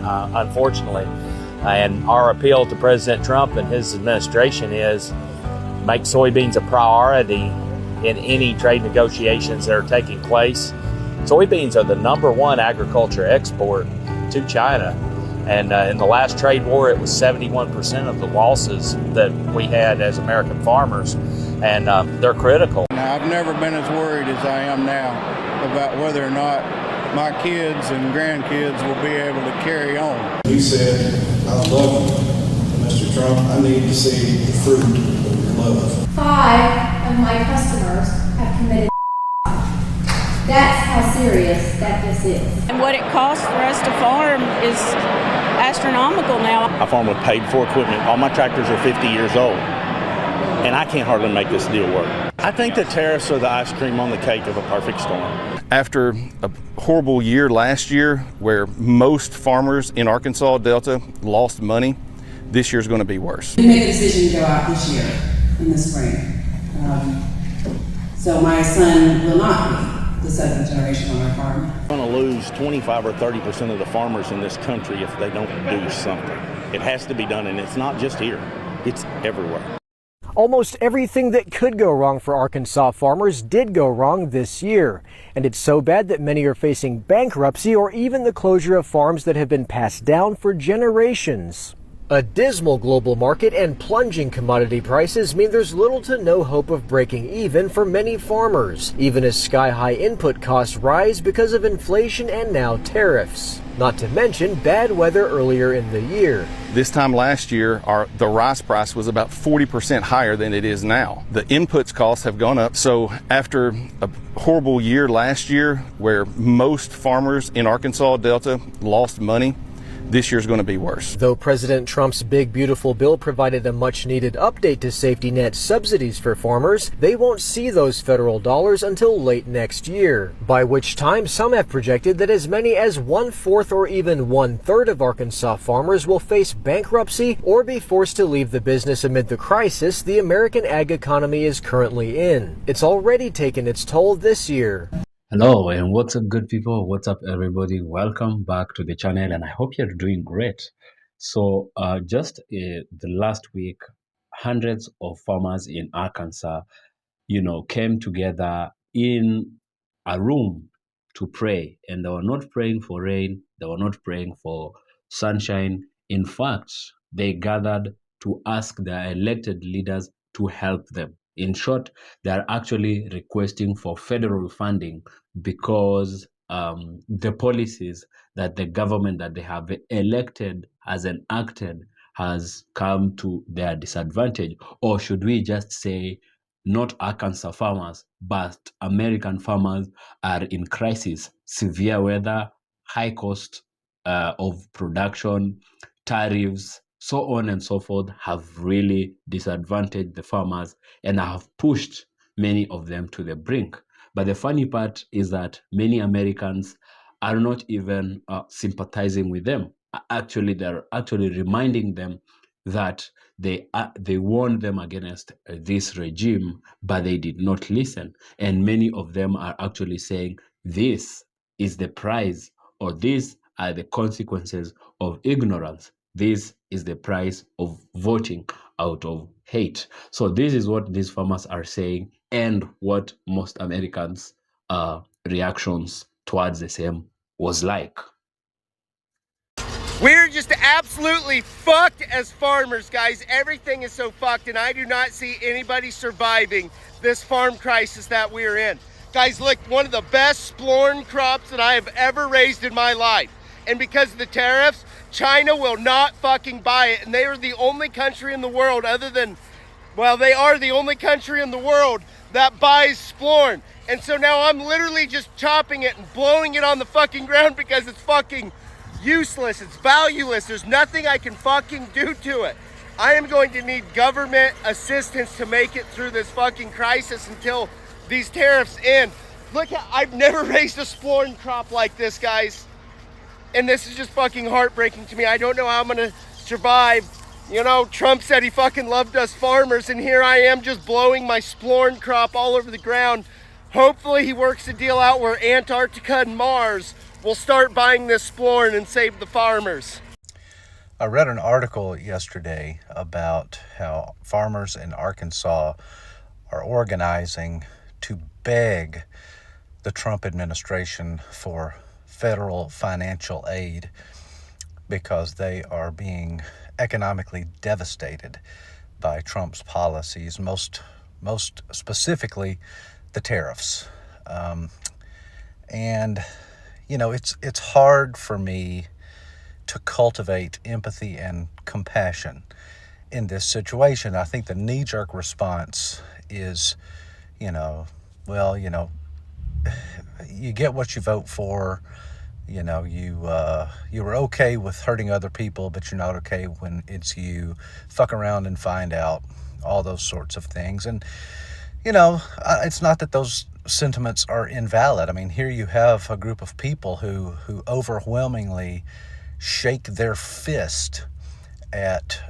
unfortunately. And our appeal to President Trump and his administration is make soybeans a priority in any trade negotiations that are taking place. Soybeans are the #1 agriculture export to China. And in the last trade war, it was 71% of the losses that we had as American farmers. And they're critical. Now, I've never been as worried as I am now about whether or not my kids and grandkids will be able to carry on. He said, I love you, Mr. Trump. I need to see the fruit of your love. 5 of my customers have committed. That's how serious that this is. And what it costs for us to farm is astronomical now. I farm with paid-for equipment. All my tractors are 50 years old, and I can't hardly make this deal work. I think the tariffs are the ice cream on the cake of a perfect storm. After a horrible year last year where most farmers in Arkansas Delta lost money, this year's going to be worse. We made a decision to go out this year in the spring. So my son will not be the 7th generation on our farm. We're going to lose 25 or 30% of the farmers in this country if they don't do something. It has to be done, and it's not just here. It's everywhere. Almost everything that could go wrong for Arkansas farmers did go wrong this year. And it's so bad that many are facing bankruptcy or even the closure of farms that have been passed down for generations. A dismal global market and plunging commodity prices mean there's little to no hope of breaking even for many farmers, even as sky-high input costs rise because of inflation and now tariffs. Not to mention bad weather earlier in the year. This time last year, the rice price was about 40% higher than it is now. The inputs costs have gone up. So after a horrible year last year where most farmers in Arkansas Delta lost money, this year's going to be worse. Though President Trump's big, beautiful bill provided a much-needed update to safety net subsidies for farmers, they won't see those federal dollars until late next year, by which time some have projected that as many as 1/4 or even 1/3 of Arkansas farmers will face bankruptcy or be forced to leave the business amid the crisis the American ag economy is currently in. It's already taken its toll this year. Hello and what's up, good people? What's up, everybody? Welcome back to the channel, and I hope you're doing great. So just the last week, hundreds of farmers in Arkansas came together in a room to pray, and they were not praying for rain, they were not praying for sunshine. In fact, they gathered to ask their elected leaders to help them. In short, they are actually requesting for federal funding because the policies that the government that they have elected has enacted has come to their disadvantage. Or should we just say, not Arkansas farmers, but American farmers are in crisis. Severe weather, high cost of production, tariffs, so on and so forth have really disadvantaged the farmers and have pushed many of them to the brink. But the funny part is that many Americans are not even sympathizing with them. Actually, they're actually reminding them that they warned them against this regime, but they did not listen. And many of them are actually saying this is the price, or these are the consequences of ignorance. This is the price of voting out of hate. So this is what these farmers are saying, and what most Americans' reactions towards the same was like. We're just absolutely fucked as farmers, guys. Everything is so fucked, and I do not see anybody surviving this farm crisis that we're in. Guys, look, one of the best splorn crops that I have ever raised in my life. And because of the tariffs, China will not fucking buy it. And they are the only country in the world other than, well, they are the only country in the world that buys splorn. And so now I'm literally just chopping it and blowing it on the fucking ground because it's fucking useless. It's valueless. There's nothing I can fucking do to it. I am going to need government assistance to make it through this fucking crisis until these tariffs end. Look, I've never raised a splorn crop like this, guys. And this is just fucking heartbreaking to me. I don't know how I'm gonna survive. You know, Trump said he fucking loved us farmers, and here I am just blowing my splorn crop all over the ground. Hopefully he works a deal out where Antarctica and Mars we'll start buying this Explorer and save the farmers. I read an article yesterday about how farmers in Arkansas are organizing to beg the Trump administration for federal financial aid because they are being economically devastated by Trump's policies, most specifically the tariffs. And you know, it's hard for me to cultivate empathy and compassion in this situation. I think the knee-jerk response is, you get what you vote for. You know, you were okay with hurting other people, but you're not okay when it's you. Fuck around and find out. All those sorts of things. And, it's not that those sentiments are invalid. I mean, here you have a group of people who overwhelmingly shake their fist at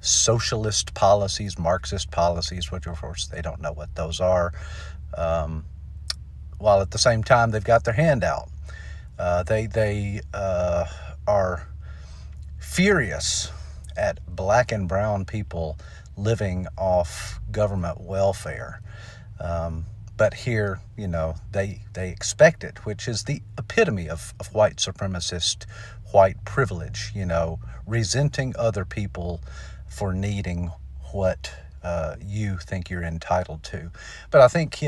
socialist policies, Marxist policies, which of course they don't know what those are, while at the same time they've got their hand out. They are furious at black and brown people living off government welfare. But here, they expect it, which is the epitome of white supremacist, white privilege, resenting other people for needing what you think you're entitled to. But I think,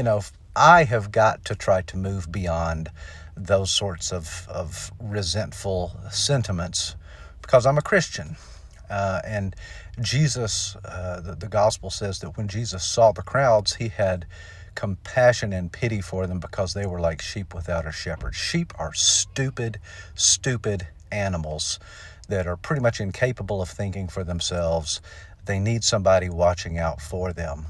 I have got to try to move beyond those sorts of resentful sentiments because I'm a Christian. And Jesus, the gospel says that when Jesus saw the crowds, he had compassion and pity for them because they were like sheep without a shepherd. Sheep are stupid animals that are pretty much incapable of thinking for themselves. They need somebody watching out for them.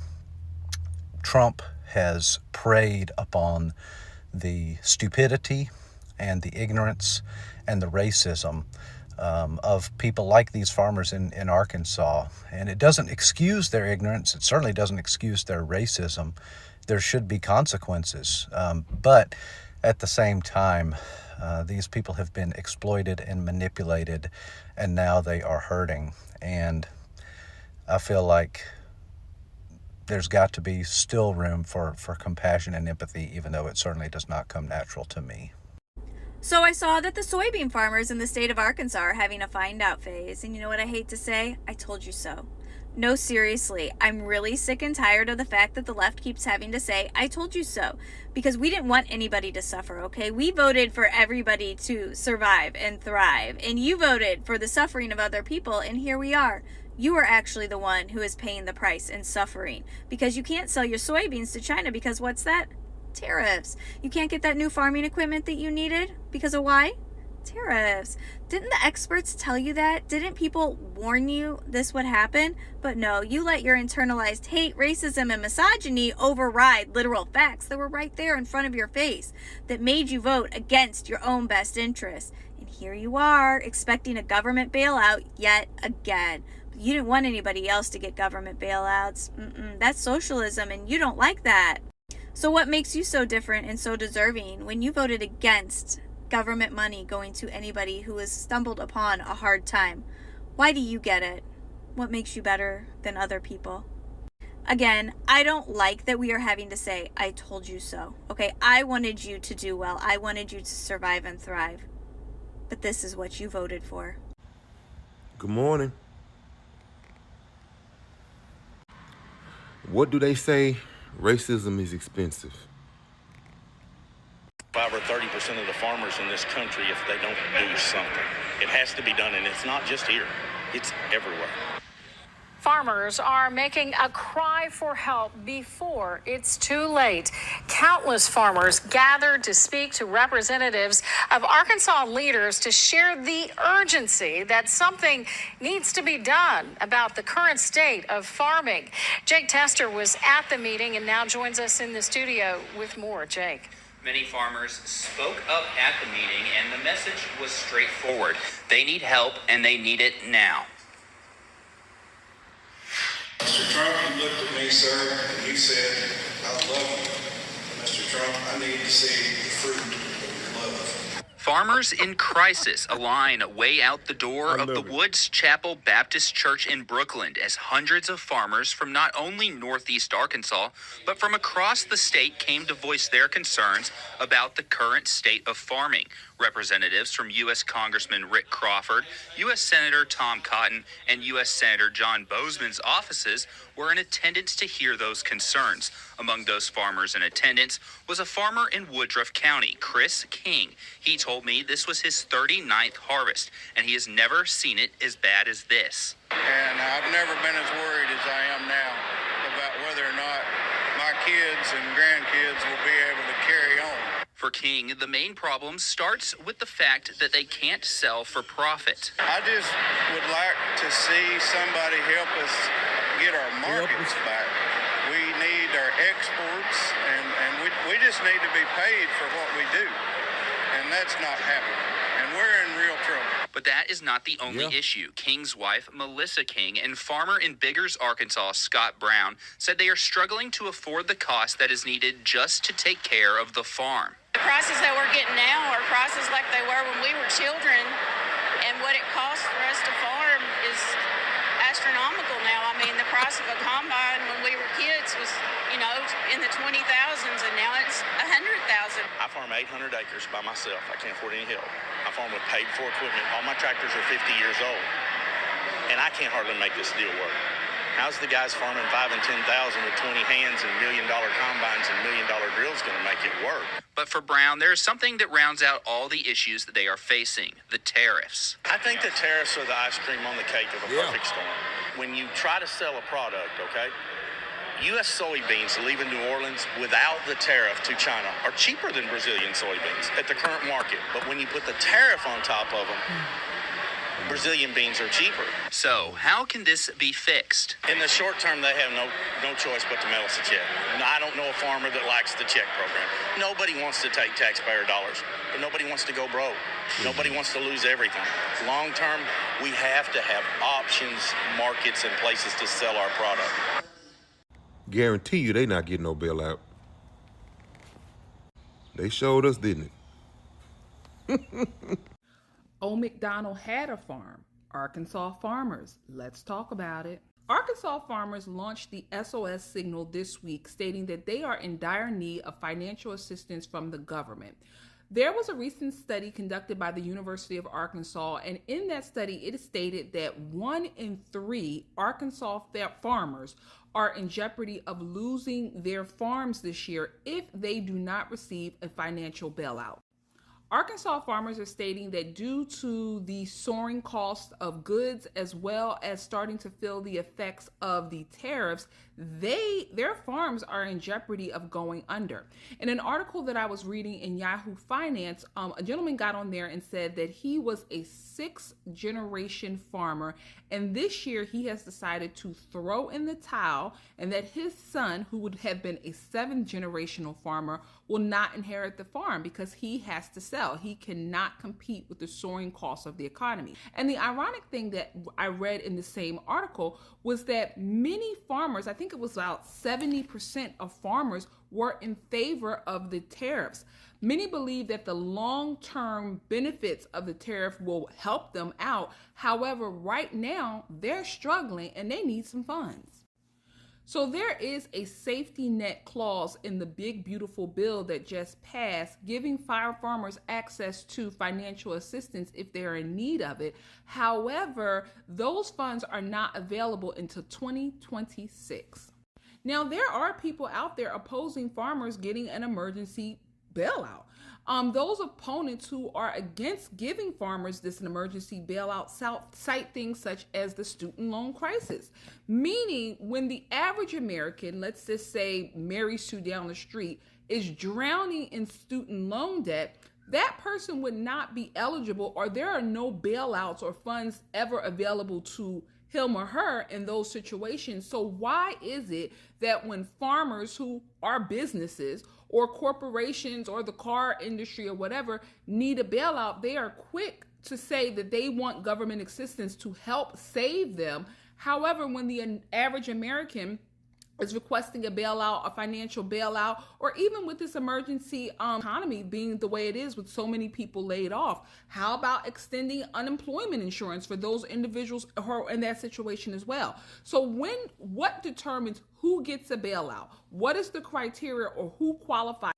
Trump has preyed upon the stupidity and the ignorance and the racism of people like these farmers in Arkansas. And it doesn't excuse their ignorance. It certainly doesn't excuse their racism. There should be consequences. But at the same time, these people have been exploited and manipulated, and now they are hurting. And I feel like there's got to be still room for compassion and empathy, even though it certainly does not come natural to me. So I saw that the soybean farmers in the state of Arkansas are having a find out phase. And you know what I hate to say? I told you so. No, seriously, I'm really sick and tired of the fact that the left keeps having to say, I told you so, because we didn't want anybody to suffer, okay? We voted for everybody to survive and thrive, and you voted for the suffering of other people, and here we are. You are actually the one who is paying the price and suffering, because you can't sell your soybeans to China because what's that? Tariffs. You can't get that new farming equipment that you needed because of why? Tariffs. Didn't the experts tell you that? Didn't people warn you this would happen? But no, you let your internalized hate, racism, and misogyny override literal facts that were right there in front of your face that made you vote against your own best interests. And here you are, expecting a government bailout yet again. But you didn't want anybody else to get government bailouts. That's socialism, and you don't like that. So what makes you so different and so deserving when you voted against government money going to anybody who has stumbled upon a hard time? Why do you get it? What makes you better than other people? Again, I don't like that we are having to say, I told you so. Okay, I wanted you to do well. I wanted you to survive and thrive. But this is what you voted for. Good morning. What do they say? Racism is expensive. 5 or 30% of the farmers in this country, if they don't do something, it has to be done, and it's not just here, it's everywhere. Farmers are making a cry for help before it's too late. Countless farmers gathered to speak to representatives of Arkansas leaders to share the urgency that something needs to be done about the current state of farming. Jake Tester was at the meeting and now joins us in the studio with more. Jake. Many farmers spoke up at the meeting, and the message was straightforward. They need help, and they need it now. Mr. Trump, you looked at me, sir, and you said, I love you. Mr. Trump, I need to see the fruit of your love. Farmers in crisis align way out the door of the Woods Chapel Baptist Church in Brooklyn as hundreds of farmers from not only Northeast Arkansas, but from across the state came to voice their concerns about the current state of farming. Representatives from U.S. Congressman Rick Crawford, U.S. Senator Tom Cotton, and U.S. Senator John Boozman's offices were in attendance to hear those concerns. Among those farmers in attendance was a farmer in Woodruff County, Chris King. He told me this was his 39th harvest, and he has never seen it as bad as this. And I've never been as worried as I am now about whether or not my kids and grandkids will be able to carry on. For King, the main problem starts with the fact that they can't sell for profit. I just would like to see somebody help us get our markets back. We need our exports, and we just need to be paid for what we do. And that's not happening. And we're in real trouble. But that is not the only issue. King's wife, Melissa King, and farmer in Biggers, Arkansas, Scott Brown, said they are struggling to afford the cost that is needed just to take care of the farm. The prices that we're getting now are prices like they were when we were children, and what it costs for us to farm is astronomical now. I mean, the price of a combine when we were kids was, in the 20,000s, and now it's 100,000. I farm 800 acres by myself. I can't afford any help. I farm with paid-for equipment. All my tractors are 50 years old, and I can't hardly make this deal work. How's the guys farming 5 and 10,000 with 20 hands and $1 million combines and $1 million drills going to make it work? But for Brown, there is something that rounds out all the issues that they are facing: the tariffs. I think the tariffs are the ice cream on the cake of a perfect storm. When you try to sell a product, okay, U.S. soybeans leaving New Orleans without the tariff to China are cheaper than Brazilian soybeans at the current market. But when you put the tariff on top of them, Brazilian beans are cheaper. So how can this be fixed? In the short term, they have no choice but to mail us a check. I don't know a farmer that likes the check program. Nobody wants to take taxpayer dollars, but nobody wants to go broke. Nobody wants to lose everything. Long term, we have to have options, markets, and places to sell our product. Guarantee you they not getting no bailout. They showed us, didn't it? Old McDonald had a farm. Arkansas farmers. Let's talk about it. Arkansas farmers launched the SOS signal this week, stating that they are in dire need of financial assistance from the government. There was a recent study conducted by the University of Arkansas, and in that study, it is stated that 1 in 3 Arkansas farmers are in jeopardy of losing their farms this year if they do not receive a financial bailout. Arkansas farmers are stating that due to the soaring cost of goods, as well as starting to feel the effects of the tariffs, their farms are in jeopardy of going under. In an article that I was reading in Yahoo Finance, a gentleman got on there and said that he was a 6th generation farmer, and this year he has decided to throw in the towel, and that his son, who would have been a 7th generational farmer, will not inherit the farm because he has to sell. He cannot compete with the soaring costs of the economy. And the ironic thing that I read in the same article was that many farmers, I think it was about 70% of farmers, were in favor of the tariffs. Many believe that the long-term benefits of the tariff will help them out. However, right now they're struggling and they need some funds. So there is a safety net clause in the big, beautiful bill that just passed, giving farmers access to financial assistance if they're in need of it. However, those funds are not available until 2026. Now, there are people out there opposing farmers getting an emergency bailout. Those opponents who are against giving farmers this emergency bailout cite things such as the student loan crisis, meaning when the average American, let's just say Mary Sue down the street, is drowning in student loan debt, that person would not be eligible, or there are no bailouts or funds ever available to him or her in those situations. So why is it that when farmers who are businesses or corporations or the car industry or whatever need a bailout, they are quick to say that they want government assistance to help save them? However, when the average American is requesting a bailout, a financial bailout, or even with this emergency economy being the way it is with so many people laid off, how about extending unemployment insurance for those individuals who are in that situation as well? So what determines who gets a bailout? What is the criteria or who qualifies?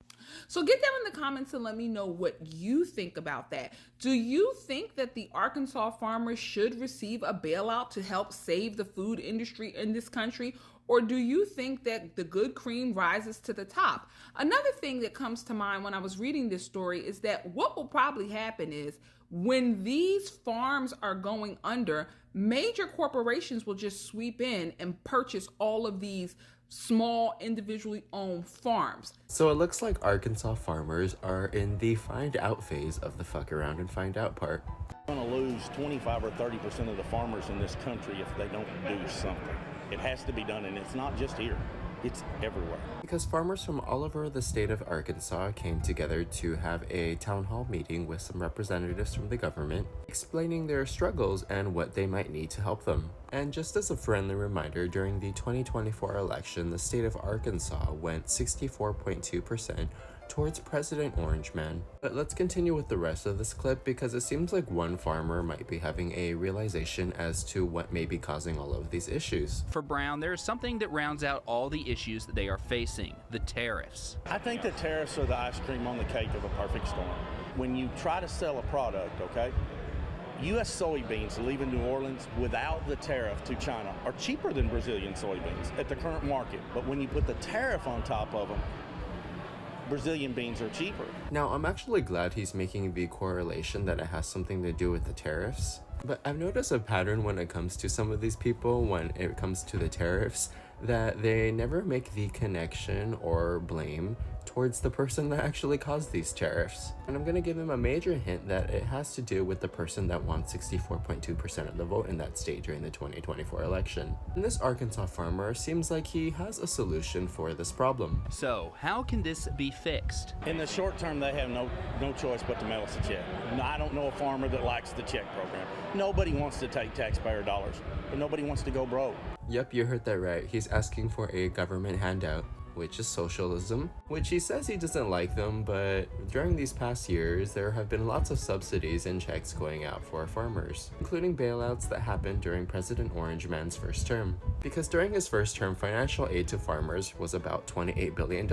So get down in the comments and let me know what you think about that. Do you think that the Arkansas farmers should receive a bailout to help save the food industry in this country? Or do you think that the good cream rises to the top? Another thing that comes to mind when I was reading this story is that what will probably happen is when these farms are going under, major corporations will just sweep in and purchase all of these small individually owned farms. So it looks like Arkansas farmers are in the find out phase of the fuck around and find out part. We're going to lose 25 or 30% of the farmers in this country if they don't do something. It has to be done, and it's not just here. It's everywhere. Because farmers from all over the state of Arkansas came together to have a town hall meeting with some representatives from the government, explaining their struggles and what they might need to help them. And just as a friendly reminder, during the 2024 election, the state of Arkansas went 64.2% towards President Orange Man. But let's continue with the rest of this clip because it seems like one farmer might be having a realization as to what may be causing all of these issues. For Brown, there is something that rounds out all the issues that they are facing, the tariffs. I think the tariffs are the ice cream on the cake of a perfect storm. When you try to sell a product, okay, U.S. soybeans leaving New Orleans without the tariff to China are cheaper than Brazilian soybeans at the current market. But when you put the tariff on top of them, Brazilian beans are cheaper. Now, I'm actually glad he's making the correlation that it has something to do with the tariffs. But I've noticed a pattern when it comes to some of these people, when it comes to the tariffs, that they never make the connection or blame towards the person that actually caused these tariffs. And I'm gonna give him a major hint that it has to do with the person that won 64.2% of the vote in that state during the 2024 election. And this Arkansas farmer seems like he has a solution for this problem. So, how can this be fixed? In the short term, they have no choice but to mail us a check. I don't know a farmer that likes the check program. Nobody wants to take taxpayer dollars, but nobody wants to go broke. Yep, you heard that right. He's asking for a government handout, which is socialism, which he says he doesn't like them, but during these past years, there have been lots of subsidies and checks going out for farmers, including bailouts that happened during President Orange Man's first term. Because during his first term, financial aid to farmers was about $28 billion,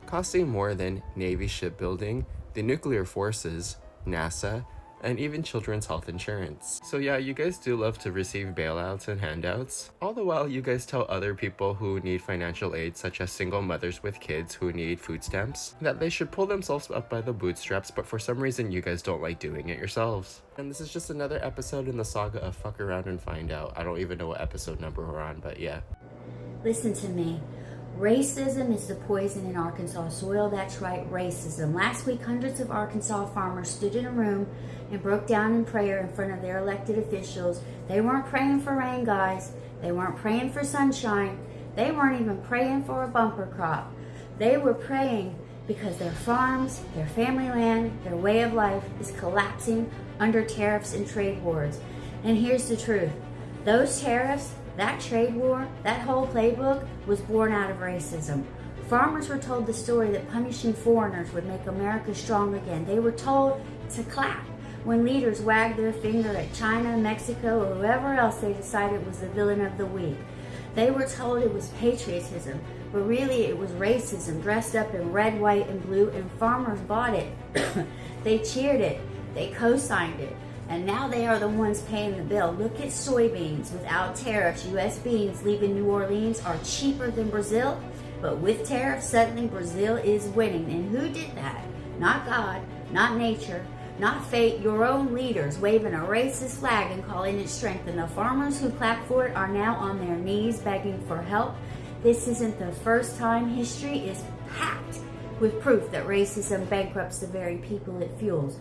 costing more than Navy shipbuilding, the nuclear forces, NASA, and even children's health insurance. So yeah, you guys do love to receive bailouts and handouts. All the while, you guys tell other people who need financial aid, such as single mothers with kids who need food stamps, that they should pull themselves up by the bootstraps, but for some reason you guys don't like doing it yourselves. And this is just another episode in the saga of Fuck Around and Find Out. I don't even know what episode number we're on, but yeah. Listen to me. Racism is the poison in Arkansas soil. That's right, racism. Last week, hundreds of Arkansas farmers stood in a room and broke down in prayer in front of their elected officials. They weren't praying for rain, guys. They weren't praying for sunshine. They weren't even praying for a bumper crop. They were praying because their farms, their family land, their way of life is collapsing under tariffs and trade wars. And here's the truth. Those tariffs, that trade war, that whole playbook was born out of racism. Farmers were told the story that punishing foreigners would make America strong again. They were told to clap when leaders wagged their finger at China, Mexico, or whoever else they decided was the villain of the week. They were told it was patriotism, but really it was racism dressed up in red, white, and blue, and farmers bought it. They cheered it. They co-signed it. And now they are the ones paying the bill. Look at soybeans. Without tariffs, U.S. beans leaving New Orleans are cheaper than Brazil. But with tariffs, suddenly Brazil is winning. And who did that? Not God, not nature, not fate, your own leaders waving a racist flag and calling it strength. And the farmers who clapped for it are now on their knees begging for help. This isn't the first time. History is packed with proof that racism bankrupts the very people it fuels.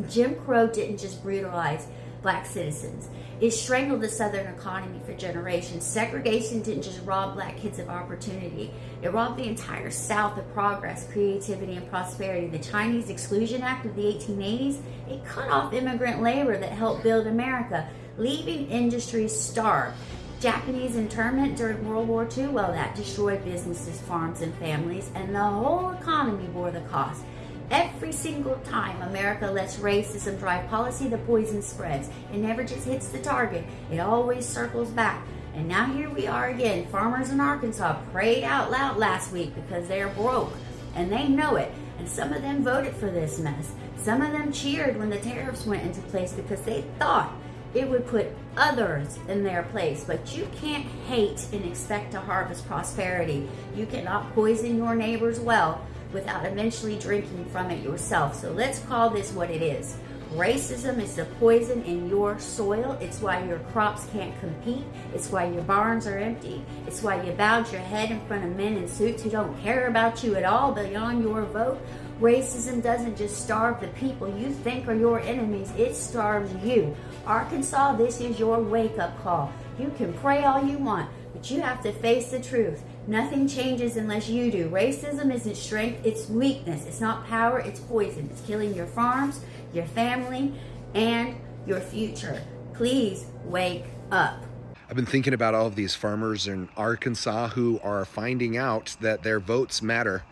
Jim Crow didn't just brutalize black citizens. It strangled the Southern economy for generations. Segregation didn't just rob black kids of opportunity. It robbed the entire South of progress, creativity, and prosperity. The Chinese Exclusion Act of the 1880s, it cut off immigrant labor that helped build America, leaving industries starved. Japanese internment during World War II, well, that destroyed businesses, farms, and families, and the whole economy bore the cost. Every single time America lets racism drive policy, the poison spreads. It never just hits the target. It always circles back. And now here we are again. Farmers in Arkansas prayed out loud last week because they're broke, and they know it. And some of them voted for this mess. Some of them cheered when the tariffs went into place because they thought it would put others in their place. But you can't hate and expect to harvest prosperity. You cannot poison your neighbor's well without eventually drinking from it yourself. So let's call this what it is. Racism is the poison in your soil. It's why your crops can't compete. It's why your barns are empty. It's why you bowed your head in front of men in suits who don't care about you at all beyond your vote. Racism doesn't just starve the people you think are your enemies, it starves you. Arkansas, this is your wake-up call. You can pray all you want, but you have to face the truth. Nothing changes unless you do. Racism isn't strength, it's weakness. It's not power, it's poison. It's killing your farms, your family, and your future. Please wake up. I've been thinking about all of these farmers in Arkansas who are finding out that their votes matter.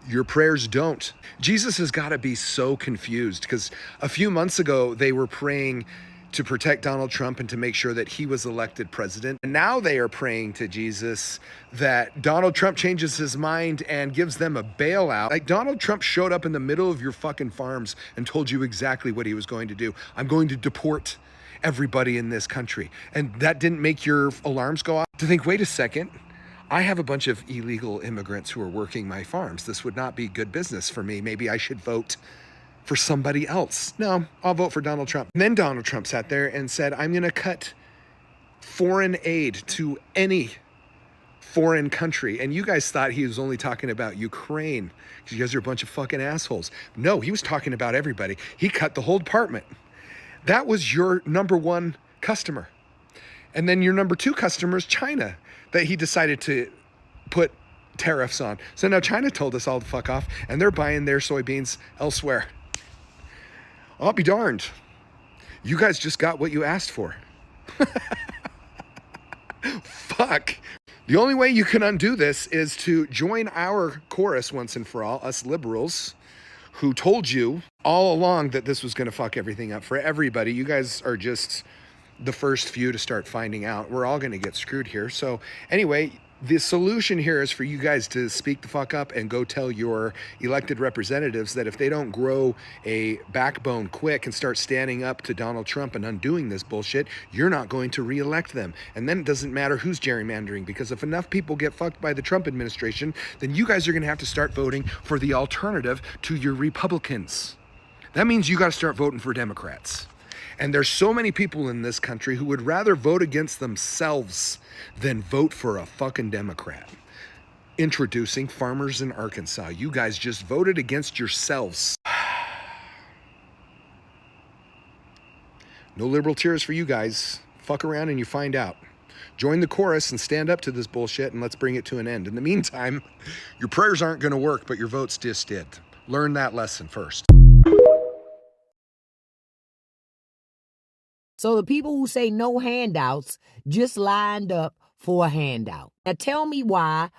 Your prayers don't. Jesus has got to be so confused because a few months ago they were praying to protect Donald Trump and to make sure that he was elected president. And now they are praying to Jesus that Donald Trump changes his mind and gives them a bailout. Like, Donald Trump showed up in the middle of your fucking farms and told you exactly what he was going to do. I'm going to deport everybody in this country. And that didn't make your alarms go off? To think, wait a second, I have a bunch of illegal immigrants who are working my farms. This would not be good business for me. Maybe I should vote for somebody else. No, I'll vote for Donald Trump. And then Donald Trump sat there and said, I'm going to cut foreign aid to any foreign country. And you guys thought he was only talking about Ukraine because you guys are a bunch of fucking assholes. No, he was talking about everybody. He cut the whole department. That was your number one customer. And then your number two customer is China, that he decided to put tariffs on. So now China told us all to fuck off, and they're buying their soybeans elsewhere. I'll be darned. You guys just got what you asked for. Fuck. The only way you can undo this is to join our chorus once and for all, us liberals, who told you all along that this was going to fuck everything up for everybody. You guys are just the first few to start finding out. We're all going to get screwed here. So anyway, the solution here is for you guys to speak the fuck up and go tell your elected representatives that if they don't grow a backbone quick and start standing up to Donald Trump and undoing this bullshit, you're not going to re-elect them. And then it doesn't matter who's gerrymandering, because if enough people get fucked by the Trump administration, then you guys are going to have to start voting for the alternative to your Republicans. That means you got to start voting for Democrats. And there's so many people in this country who would rather vote against themselves than vote for a fucking Democrat. Introducing farmers in Arkansas. You guys just voted against yourselves. No liberal tears for you guys. Fuck around and you find out. Join the chorus and stand up to this bullshit, and let's bring it to an end. In the meantime, your prayers aren't going to work, but your votes just did. Learn that lesson first. So the people who say no handouts just lined up for a handout. Now tell me why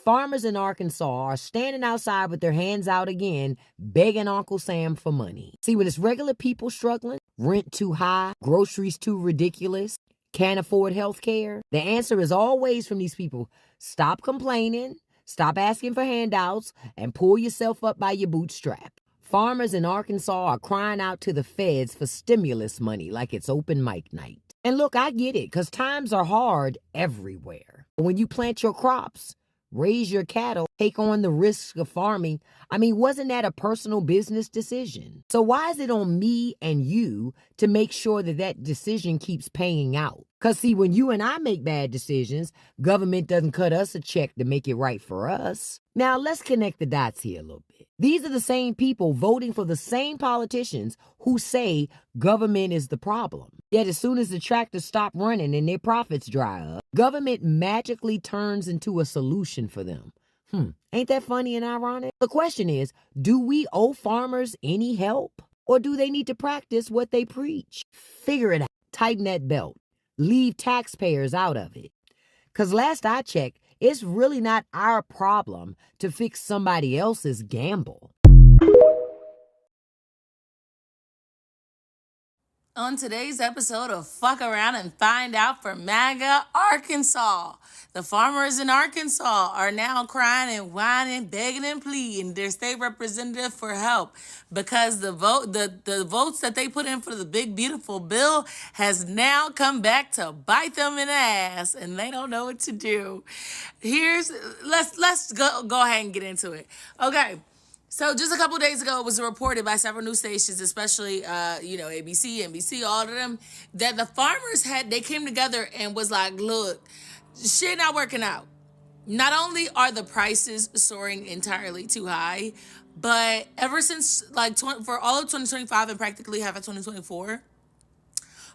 farmers in Arkansas are standing outside with their hands out again, begging Uncle Sam for money. See, when it's regular people struggling, rent too high, groceries too ridiculous, can't afford health care, the answer is always from these people: stop complaining, stop asking for handouts, and pull yourself up by your bootstrap. Farmers in Arkansas are crying out to the feds for stimulus money like it's open mic night. And look, I get it, because times are hard everywhere. When you plant your crops, raise your cattle, take on the risks of farming, wasn't that a personal business decision? So why is it on me and you to make sure that that decision keeps paying out? Because see, when you and I make bad decisions, government doesn't cut us a check to make it right for us. Now, let's connect the dots here a little bit. These are the same people voting for the same politicians who say government is the problem. Yet as soon as the tractors stop running and their profits dry up, government magically turns into a solution for them. Ain't that funny and ironic? The question is, do we owe farmers any help? Or do they need to practice what they preach? Figure it out. Tighten that belt. Leave taxpayers out of it. Because last I checked, it's really not our problem to fix somebody else's gamble. On today's episode of Fuck Around and Find Out for MAGA, Arkansas. The farmers in Arkansas are now crying and whining, begging and pleading their state representative for help because the votes that they put in for the big beautiful bill has now come back to bite them in the ass, and they don't know what to do. Let's go ahead and get into it. Okay. So just a couple days ago, it was reported by several news stations, especially, ABC, NBC, all of them, that the farmers they came together and was like, look, shit not working out. Not only are the prices soaring entirely too high, but ever since, for all of 2025 and practically half of 2024,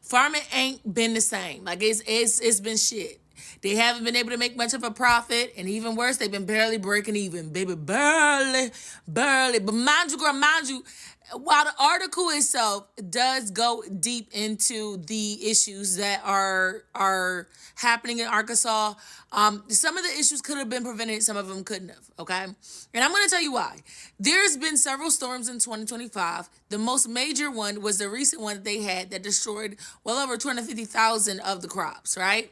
farming ain't been the same. It's been shit. They haven't been able to make much of a profit, and even worse, they've been barely breaking even, baby, barely. But mind you, while the article itself does go deep into the issues that are happening in Arkansas, some of the issues could have been prevented, some of them couldn't have, okay? And I'm going to tell you why. There's been several storms in 2025. The most major one was the recent one that they had that destroyed well over 250,000 of the crops, right?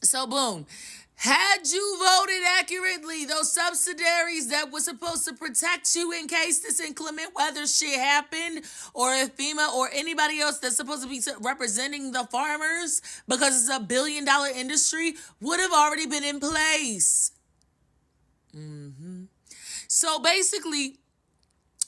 So boom, had you voted accurately, those subsidies that were supposed to protect you in case this inclement weather shit happened, or if FEMA or anybody else that's supposed to be representing the farmers because it's $1 billion industry, would have already been in place. So basically,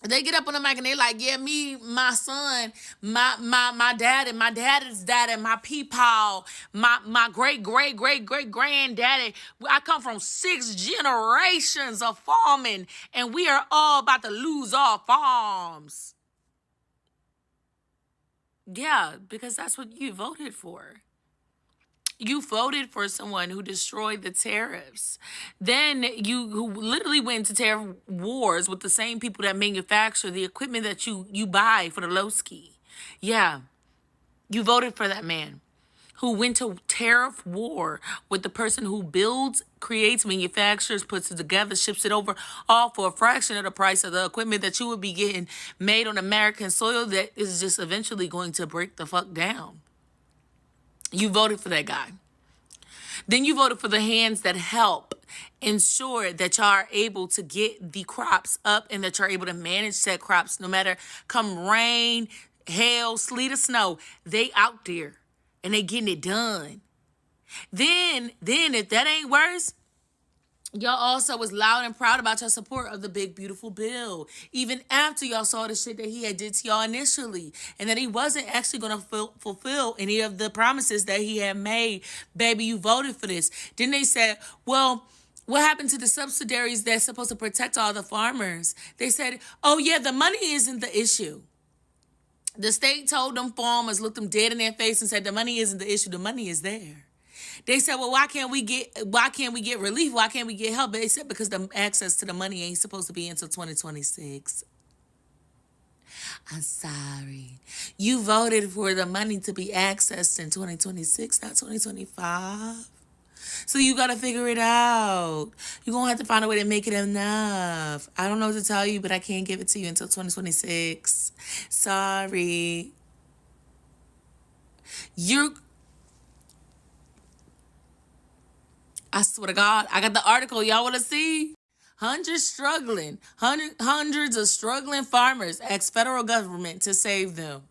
they get up on the mic and they like, yeah, me, my son, my dad, and my daddy's dad, and my peepaw, my great granddaddy. I come from 6 generations of farming, and we are all about to lose our farms. Yeah, because that's what you voted for. You voted for someone who destroyed the tariffs. Then who literally went into tariff wars with the same people that manufacture the equipment that you buy for the low ski. Yeah, you voted for that man who went to tariff war with the person who builds, creates, manufactures, puts it together, ships it over, all for a fraction of the price of the equipment that you would be getting made on American soil that is just eventually going to break the fuck down. You voted for that guy. Then you voted for the hands that help ensure that y'all are able to get the crops up and that you're able to manage said crops no matter come rain, hail, sleet, or snow. They out there and they getting it done. Then if that ain't worse, y'all also was loud and proud about your support of the big, beautiful bill, even after y'all saw the shit that he had did to y'all initially, and that he wasn't actually going to fulfill any of the promises that he had made. Baby, you voted for this. Then they said, well, what happened to the subsidies that's supposed to protect all the farmers? They said, oh, yeah, the money isn't the issue. The state told them farmers, looked them dead in their face and said, the money isn't the issue. The money is there. They said, well, why can't we get relief? Why can't we get help? They said, because the access to the money ain't supposed to be until 2026. I'm sorry. You voted for the money to be accessed in 2026, not 2025. So you got to figure it out. You're going to have to find a way to make it enough. I don't know what to tell you, but I can't give it to you until 2026. Sorry. I swear to God, I got the article. Y'all want to see? Hundreds of struggling farmers ask federal government to save them.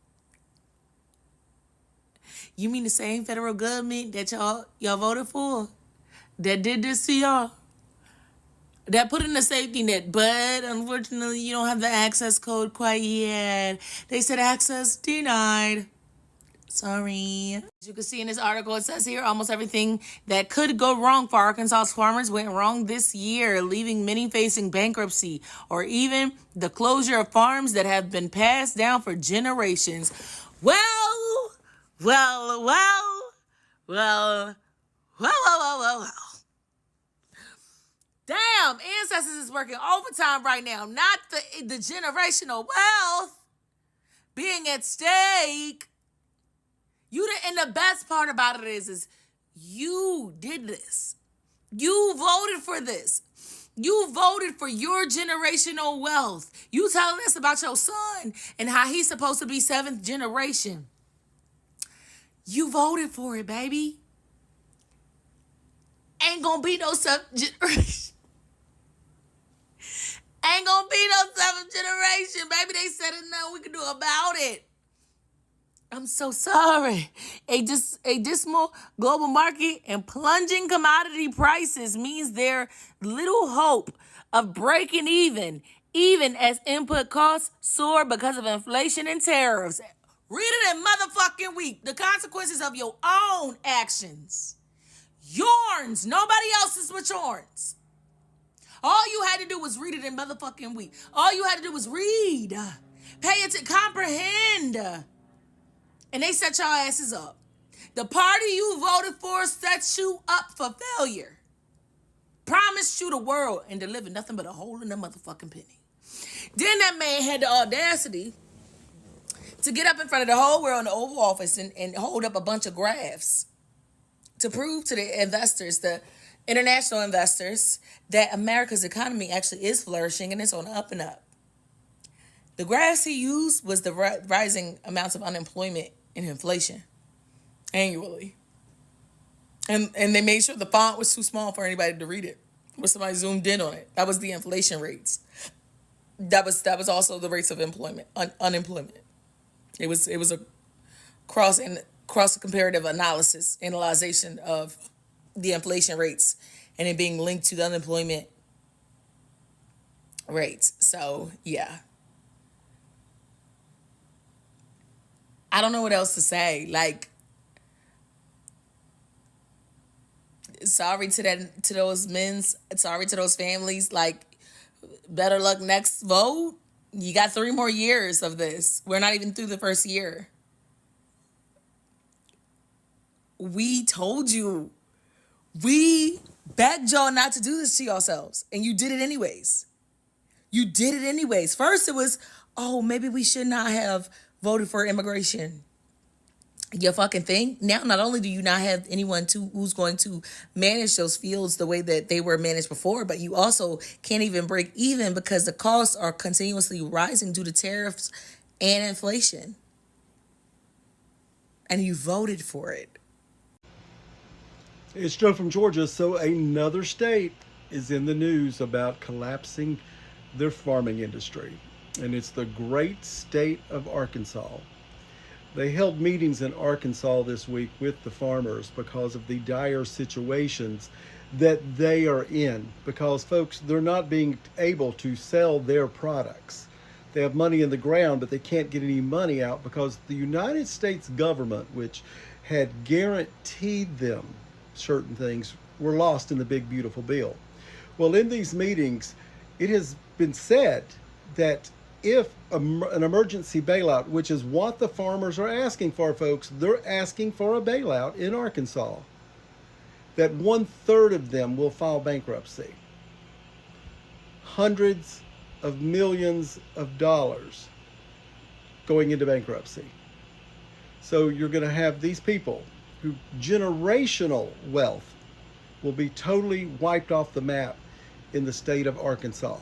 You mean the same federal government that y'all voted for? That did this to y'all? That put in a safety net, but unfortunately you don't have the access code quite yet. They said access denied. Sorry. As you can see in this article, it says here almost everything that could go wrong for Arkansas's farmers went wrong this year, leaving many facing bankruptcy or even the closure of farms that have been passed down for generations. Well. Damn, Ancestors is working overtime right now. Not the generational wealth being at stake. And the best part about it is You did this. You voted for this. You voted for your generational wealth. You telling us about your son and how he's supposed to be 7th generation. You voted for it, baby. Ain't gonna be no 7th generation. Ain't gonna be no 7th generation, baby. They said it, nothing we can do about it. I'm so sorry. A dismal global market and plunging commodity prices means there's little hope of breaking even as input costs soar because of inflation and tariffs. Read it in motherfucking week. The consequences of your own actions. Yours. Nobody else's but yours. All you had to do was read it in motherfucking week. All you had to do was read. Pay it to comprehend. And they set y'all asses up. The party you voted for sets you up for failure. Promised you the world and delivered nothing but a hole in the motherfucking penny. Then that man had the audacity to get up in front of the whole world in the Oval Office and hold up a bunch of graphs to prove to the investors, the international investors, that America's economy actually is flourishing and it's on the up and up. The graphs he used was the rising amounts of unemployment and inflation annually. And they made sure the font was too small for anybody to read it. When somebody zoomed in on it. That was the inflation rates. That was also the rates of unemployment. It was a cross comparative analyzation of the inflation rates and it being linked to the unemployment rates. So yeah. I don't know what else to say. Like, sorry to those men. Sorry to those families. Like, better luck next vote. You got 3 more years of this. We're not even through the first year. We told you. We begged y'all not to do this to yourselves. And you did it anyways. You did it anyways. First it was, oh, maybe we should not have voted for immigration. Your fucking thing. Now, not only do you not have anyone who's going to manage those fields the way that they were managed before, but you also can't even break even because the costs are continuously rising due to tariffs and inflation. And you voted for it. It's Joe from Georgia. So another state is in the news about collapsing their farming industry. And it's the great state of Arkansas. They held meetings in Arkansas this week with the farmers because of the dire situations that they are in. Because, folks, they're not being able to sell their products. They have money in the ground, but they can't get any money out because the United States government, which had guaranteed them certain things, were lost in the big, beautiful bill. Well, in these meetings, it has been said that if an emergency bailout, which is what the farmers are asking for, folks, they're asking for a bailout in Arkansas, that 1/3 of them will file bankruptcy. Hundreds of millions of dollars going into bankruptcy. So you're going to have these people who generational wealth will be totally wiped off the map in the state of Arkansas.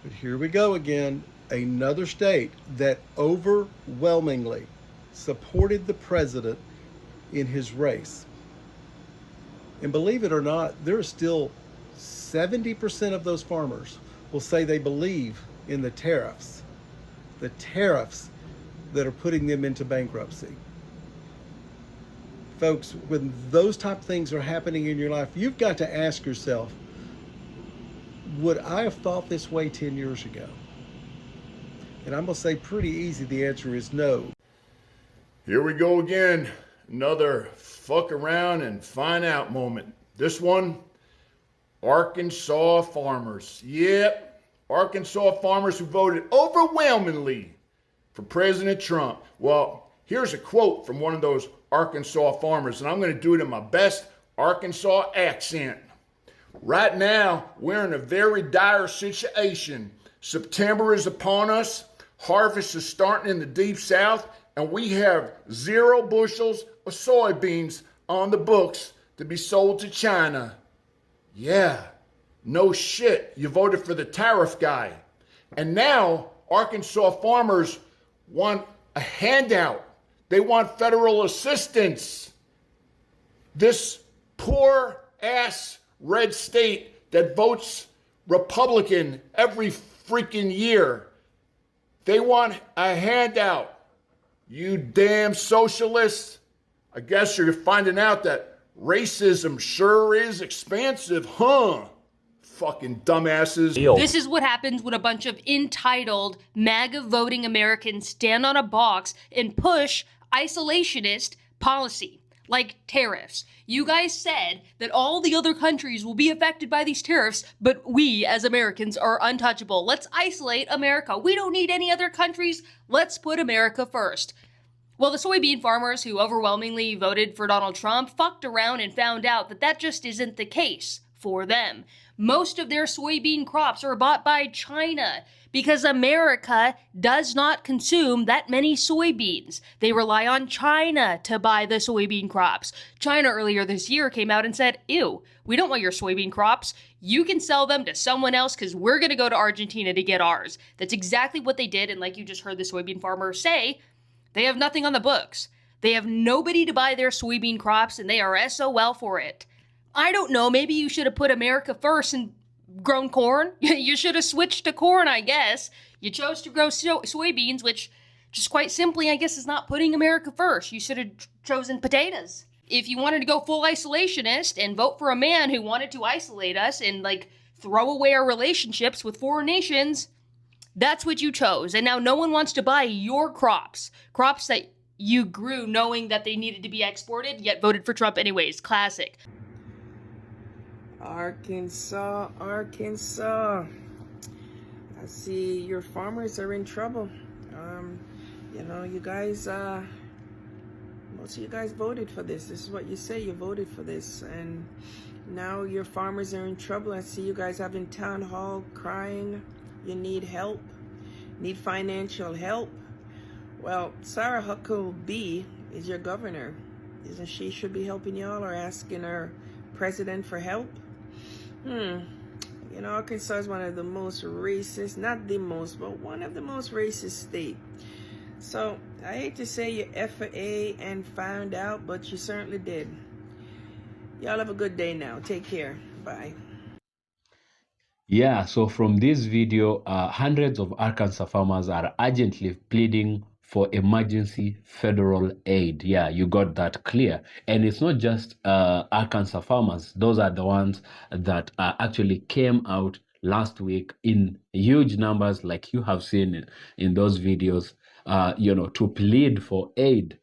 But here we go again. Another state that overwhelmingly supported the president in his race. And believe it or not, there are still 70% of those farmers will say they believe in the tariffs that are putting them into bankruptcy. Folks, when those type of things are happening in your life, you've got to ask yourself, would I have thought this way 10 years ago? And I'm going to say pretty easy, the answer is no. Here we go again. Another fuck around and find out moment. This one, Arkansas farmers. Yep, Arkansas farmers who voted overwhelmingly for President Trump. Well, here's a quote from one of those Arkansas farmers, and I'm going to do it in my best Arkansas accent. Right now, we're in a very dire situation. September is upon us. Harvest is starting in the deep south, and we have 0 bushels of soybeans on the books to be sold to China. Yeah, no shit. You voted for the tariff guy. And now Arkansas farmers want a handout. They want federal assistance. This poor ass red state that votes Republican every freaking year, they want a handout. You damn socialists. I guess you're finding out that racism sure is expansive, huh? Fucking dumbasses. This is what happens when a bunch of entitled, MAGA voting Americans stand on a box and push isolationist policy, like tariffs. You guys said that all the other countries will be affected by these tariffs, but we as Americans are untouchable. Let's isolate America. We don't need any other countries. Let's put America first. Well, the soybean farmers who overwhelmingly voted for Donald Trump fucked around and found out that that just isn't the case for them. Most of their soybean crops are bought by China because America does not consume that many soybeans. They rely on China to buy the soybean crops. China earlier this year came out and said, ew, we don't want your soybean crops. You can sell them to someone else because we're going to go to Argentina to get ours. That's exactly what they did, and like you just heard the soybean farmer say, they have nothing on the books. They have nobody to buy their soybean crops, and they are SOL for it. I don't know, maybe you should have put America first and grown corn. You should have switched to corn, I guess. You chose to grow soybeans, which just quite simply, I guess, is not putting America first. You should have chosen potatoes. If you wanted to go full isolationist and vote for a man who wanted to isolate us and, like, throw away our relationships with foreign nations, that's what you chose. And now no one wants to buy your crops. Crops that you grew knowing that they needed to be exported, yet voted for Trump anyways. Classic. Arkansas, Arkansas. I see your farmers are in trouble. You know, you guys, most of you guys voted for this. This is what you say, you voted for this. And now your farmers are in trouble. I see you guys having town hall crying. You need help, need financial help. Well, Sarah Huckabee is your governor. Isn't she should be helping y'all or asking her president for help? You know, Arkansas is one of the most racist, not the most, but one of the most racist states. So I hate to say you FA and found out, but you certainly did. Y'all have a good day now. Take care. Bye. Yeah, so from this video, hundreds of Arkansas farmers are urgently pleading for emergency federal aid. Yeah, you got that clear. And it's not just Arkansas farmers. Those are the ones that actually came out last week in huge numbers, like you have seen in those videos, you know, to plead for aid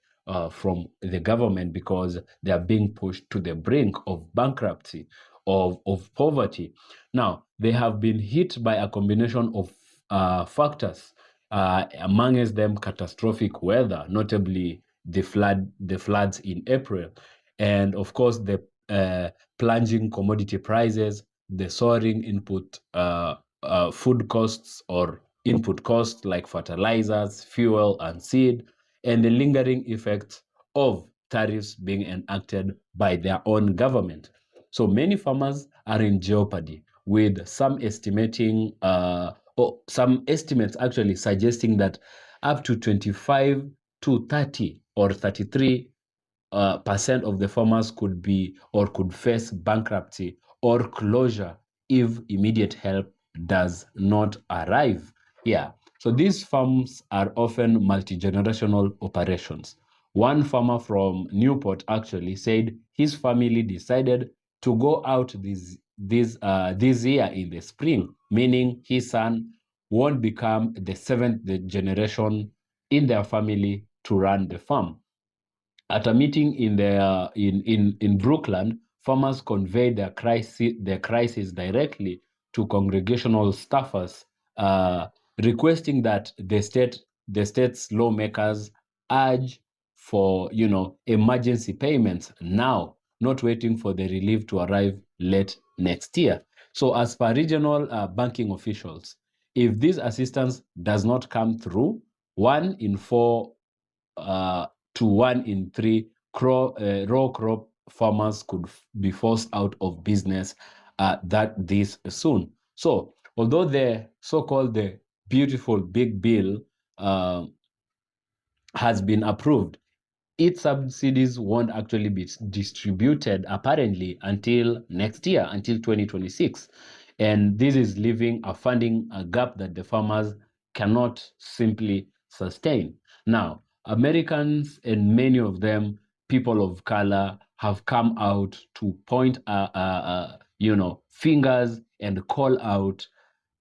from the government because they are being pushed to the brink of bankruptcy, of poverty. Now, they have been hit by a combination of factors, amongst them catastrophic weather, notably the floods in April, and of course the plunging commodity prices, the soaring input food costs or input costs like fertilizers, fuel, and seed, and the lingering effects of tariffs being enacted by their own government. So many farmers are in jeopardy, with some estimating, or some estimates actually suggesting that up to 25 to 30 or 33% of the farmers could be or could face bankruptcy or closure if immediate help does not arrive. Yeah, so these farms are often multi-generational operations. One farmer from Newport actually said his family decided to go out this year in the spring, meaning his son won't become the seventh generation in their family to run the farm. At a meeting in Brookland, farmers conveyed their crisis directly to congregational staffers, requesting that the state's lawmakers urge for, you know, emergency payments now, not waiting for the relief to arrive late next year. So as per regional banking officials, if this assistance does not come through, 1 in 4 to 1 in 3 raw crop farmers could be forced out of business that this soon. So although the so-called the beautiful big bill has been approved, its subsidies won't actually be distributed apparently until next year, until 2026. And this is leaving a funding gap that the farmers cannot simply sustain. Now, Americans, and many of them, people of color, have come out to point, fingers and call out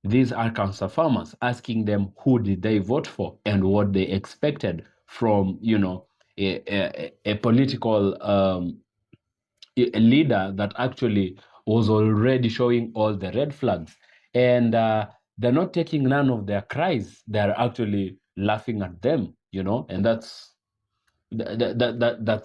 these Arkansas farmers, asking them who did they vote for and what they expected from, a political a leader that actually was already showing all the red flags. And they're not taking none of their cries. They're actually laughing at them, and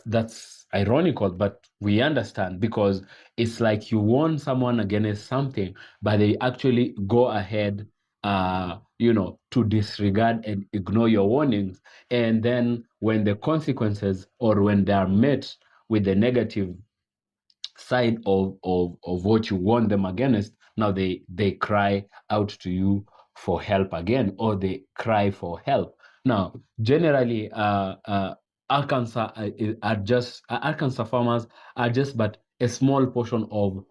that's ironical, but we understand, because it's like you warn someone against something, but they actually go ahead to disregard and ignore your warnings. And then when the consequences, or when they are met with the negative side of what you warn them against, now they cry out to you for help again, or they cry for help. Now, generally, Arkansas Arkansas farmers are just but a small portion of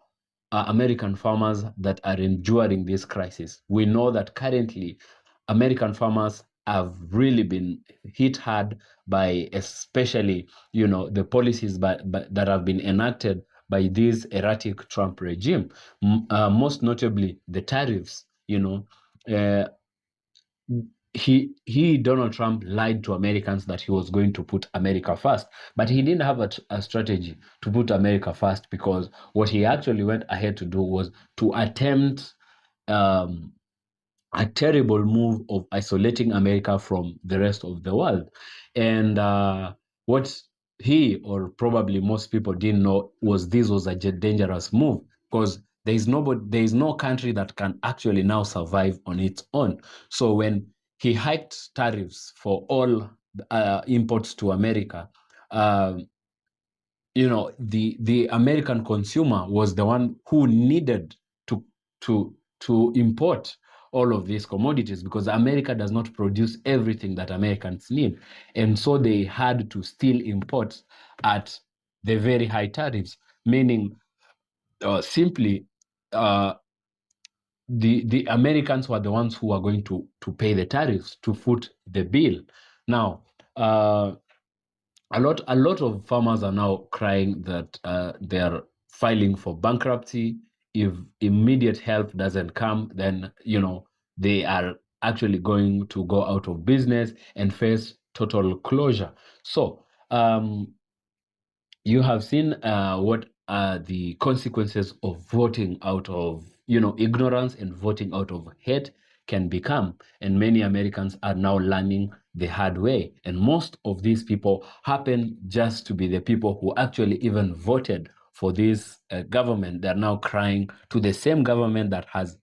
American farmers that are enduring this crisis. We know that currently American farmers have really been hit hard by, especially, the policies that have been enacted by this erratic Trump regime, most notably the tariffs. Donald Trump lied to Americans that he was going to put America first, but he didn't have a strategy to put America first, because what he actually went ahead to do was to attempt a terrible move of isolating America from the rest of the world. And what he, or probably most people, didn't know was this was a dangerous move, because there is no country that can actually now survive on its own. So when he hiked tariffs for all imports to America, the American consumer was the one who needed to import all of these commodities, because America does not produce everything that Americans need. And so they had to still import at the very high tariffs, meaning simply the Americans were the ones who are going to pay the tariffs, to foot the bill. Now, a lot of farmers are now crying that they're filing for bankruptcy. If immediate help doesn't come, then they are actually going to go out of business and face total closure. So you have seen what are the consequences of voting out of ignorance and voting out of hate can become. And many Americans are now learning the hard way. And most of these people happen just to be the people who actually even voted for this government. They're now crying to the same government that has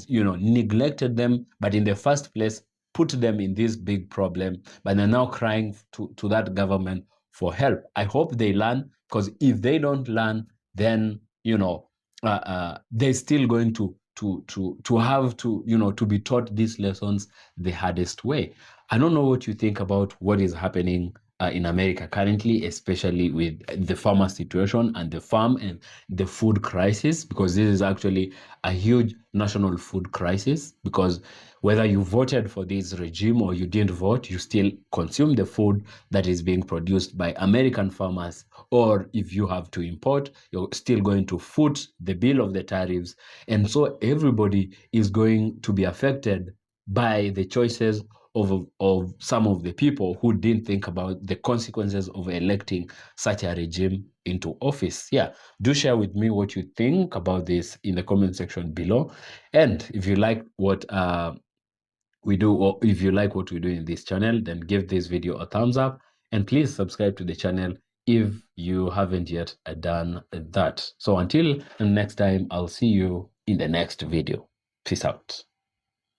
neglected them, but in the first place put them in this big problem. But they're now crying to that government for help. I hope they learn, because if they don't learn, then they're still going to have to be taught these lessons the hardest way. I don't know what you think about what is happening in America currently, especially with the farmer situation and the farm and the food crisis, because this is actually a huge national food crisis. Because whether you voted for this regime or you didn't vote, you still consume the food that is being produced by American farmers. Or if you have to import, you're still going to foot the bill of the tariffs. And so everybody is going to be affected by the choices of some of the people who didn't think about the consequences of electing such a regime into office. Yeah, do share with me what you think about this in the comment section below. And if you like what we do, or if you like what we do in this channel, then give this video a thumbs up, and please subscribe to the channel if you haven't yet done that. So until next time, I'll see you in the next video. Peace out.